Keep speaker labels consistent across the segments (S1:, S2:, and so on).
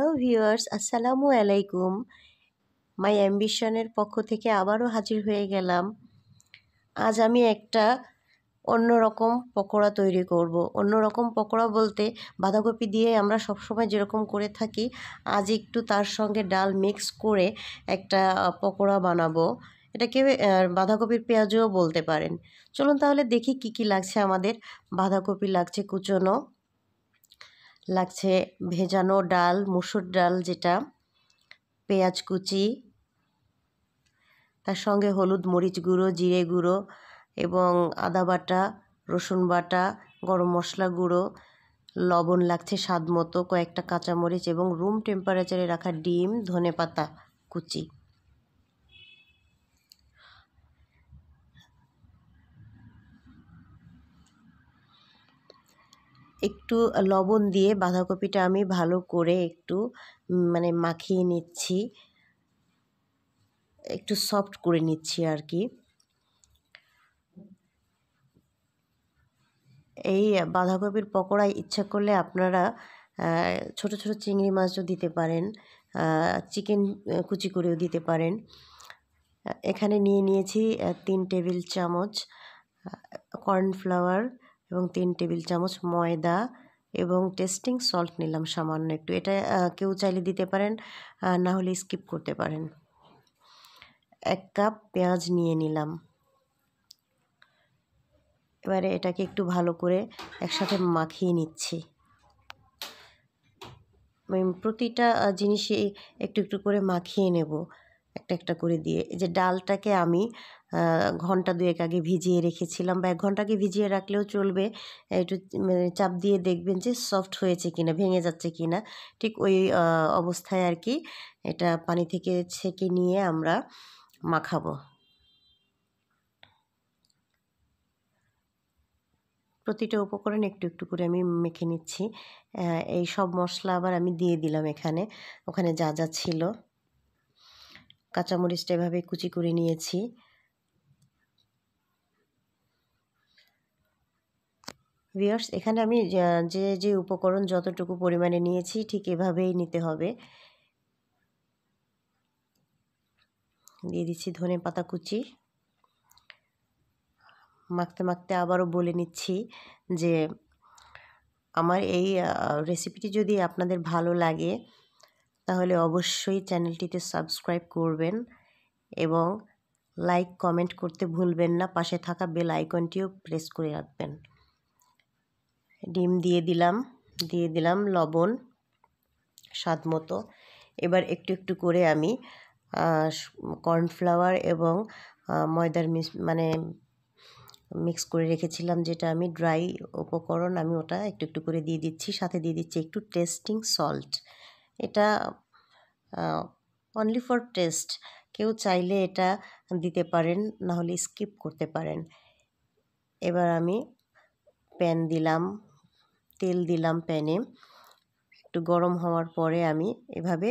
S1: Hello viewers, আসসালামু আলাইকুম। মাই অ্যাম্বিশনের পক্ষ থেকে আবারও হাজির হয়ে গেলাম। আজ আমি একটা অন্যরকম পকোড়া তৈরি করব। অন্যরকম পকোড়া বলতে বাঁধাকপি দিয়ে আমরা সবসময় যেরকম করে থাকি, আজ একটু তার সঙ্গে ডাল মিক্স করে একটা পকোড়া বানাবো। এটাকে বাঁধাকপির পেঁয়াজও বলতে পারেন। চলুন তাহলে দেখি কি কি লাগছে আমাদের। বাঁধাকপি লাগছে কুচনো, লাগছে ভেজানো ডাল, মুসুর ডাল যেটা, পেঁয়াজ কুচি, তার সঙ্গে হলুদ, মরিচ গুঁড়ো, জিরে গুঁড়ো এবং আদা বাটা, রসুন বাটা, গরম মশলা গুঁড়ো, লবণ লাগছে স্বাদ মতো, কয়েকটা কাঁচামরিচ এবং রুম টেম্পারেচারে রাখা ডিম, ধনেপাতা কুচি। একটু লবণ দিয়ে বাঁধাকপিটা আমি ভালো করে একটু মাখিয়ে নিচ্ছি, একটু সফট করে নিচ্ছি আর কি। এই বাঁধাকপির পকোড়ায় ইচ্ছা করলে আপনারা ছোট ছোট চিংড়ি মাছও দিতে পারেন, চিকেন কুচি করেও দিতে পারেন। এখানে নিয়েছি 3 টেবিল চামচ কর্নফ্লাওয়ার এবং 3 টেবিল চামচ ময়দা এবং টেস্টিং সল্ট নিলাম সামান্য একটু। এটা কেউ চাইলে দিতে পারেন, না হলে স্কিপ করতে পারেন। 1 কাপ পেঁয়াজ নিয়ে নিলাম। এবারে এটাকে একটু ভালো করে একসাথে মাখিয়ে নিচ্ছি। প্রতিটা জিনিসই একটু একটু করে মাখিয়ে নেব, একটা একটা করে দিয়ে। এই যে ডালটাকে আমি ঘন্টা 2 আগে ভিজিয়ে রেখেছিলাম, বা 1 ঘন্টা আগে ভিজিয়ে রাখলেও চলবে। একটু চাপ দিয়ে দেখবেন যে সফট হয়েছে কিনা, ভেঙে যাচ্ছে কিনা। ঠিক ওই অবস্থায় আর কি এটা পানি থেকে ছেঁকে নিয়ে আমরা মাখাবো। প্রতিটা উপকরণ একটু একটু করে আমি মেখে নিচ্ছি। এই সব মশলা আবার আমি দিয়ে দিলাম এখানে, ওখানে যা যা ছিল। কাঁচামরিচটা এভাবে কুচি করে নিয়েছি। ভিউয়ার্স, এখানে আমি যে যে উপকরণ যতটুকু পরিমাণে নিয়েছি ঠিক এভাবেই নিতে হবে। দিয়ে দিচ্ছি ধনেপাতা কুচি। মাখতে মাখতে আবারও বলে নিচ্ছি যে আমার এই রেসিপিটি যদি আপনাদের ভালো লাগে তাহলে অবশ্যই চ্যানেলটিতে সাবস্ক্রাইব করবেন এবং লাইক কমেন্ট করতে ভুলবেন না। পাশে থাকা বেল আইকনটিও প্রেস করে রাখবেন। ডিম দিয়ে দিলাম লবণ স্বাদ মতো। এবার একটু একটু করে আমি কর্নফ্লাওয়ার এবং ময়দার মিক্স করে রেখেছিলাম, যেটা আমি ড্রাই উপকরণ, আমি ওটা একটু একটু করে দিয়ে দিচ্ছি। সাথে দিয়ে দিচ্ছি একটু টেস্টিং সল্ট। এটা অনলি ফর টেস্ট, কেউ চাইলে এটা দিতে পারেন, না হলে স্কিপ করতে পারেন। এবার আমি তেল দিলাম প্যানে। একটু গরম হওয়ার পরে আমি এভাবে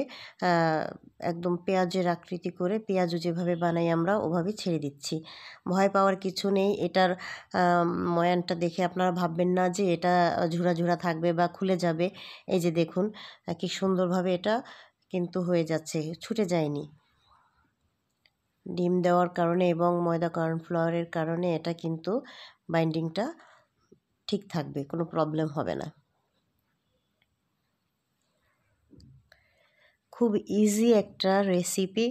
S1: একদম পেঁয়াজের আকৃতি করে, পেঁয়াজও যেভাবে বানাই আমরা ওভাবে ছেড়ে দিচ্ছি। ভয় পাওয়ার কিছু নেই। এটার ময়ানটা দেখে আপনারা ভাববেন না যে এটা ঝুরা ঝুরা থাকবে বা খুলে যাবে। এই যে দেখুন কি সুন্দরভাবে এটা কিন্তু হয়ে যাচ্ছে, ছুটে যায়নি। ডিম দেওয়ার কারণে এবং ময়দা কর্নফ্লাওয়ারের কারণে এটা কিন্তু বাইন্ডিংটা ঠিক থাকবে, কোনো প্রবলেম হবে না। খুব ইজি একটা রেসিপি।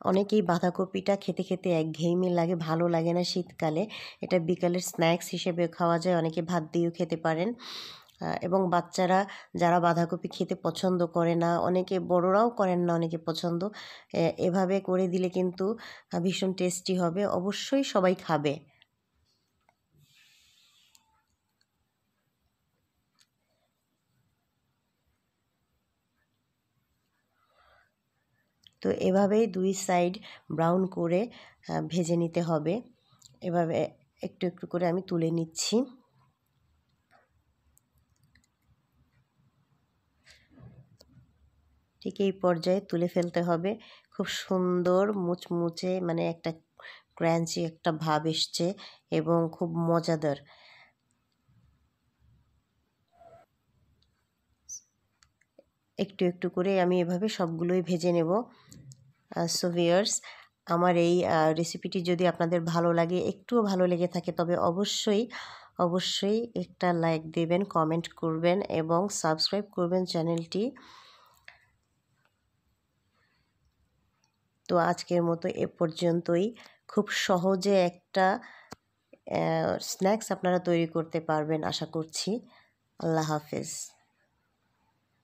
S1: অনেকেই বাঁধাকপিটা খেতে খেতে একঘেয়েমি লাগে, ভালো লাগে না শীতকালে। এটা বিকালের স্ন্যাক্স হিসেবে খাওয়া যায়, অনেকে ভাত দিয়েও খেতে পারেন। এবং বাচ্চারা যারা বাঁধাকপি খেতে পছন্দ করে না, অনেকে বড়রাও করেন না অনেকে পছন্দ, এভাবে করে দিলে কিন্তু ভীষণ টেস্টি হবে, অবশ্যই সবাই খাবে। তো এভাবেই 2 সাইড ব্রাউন করে ভেজে নিতে হবে। এভাবে একটু একটু করে আমি তুলে নিচ্ছি। ঠিক এই পর্যায়ে তুলে ফেলতে হবে। খুব সুন্দর মুচমুচে, একটা ক্রাঞ্চি একটা ভাব এসছে এবং খুব মজাদার। একটু একটু করে আমি এভাবে সবগুলোই ভেজে নেব। সো ভিউয়ার্স, আমার এই রেসিপিটি যদি আপনাদের ভালো লাগে, একটুও ভালো লেগে থাকে, তবে অবশ্যই একটা লাইক দেবেন, কমেন্ট করবেন এবং সাবস্ক্রাইব করবেন চ্যানেলটি। তো আজকের মতো এ পর্যন্তই। খুব সহজে একটা স্ন্যাক্স আপনারা তৈরি করতে পারবেন আশা করছি। আল্লাহ হাফেজ।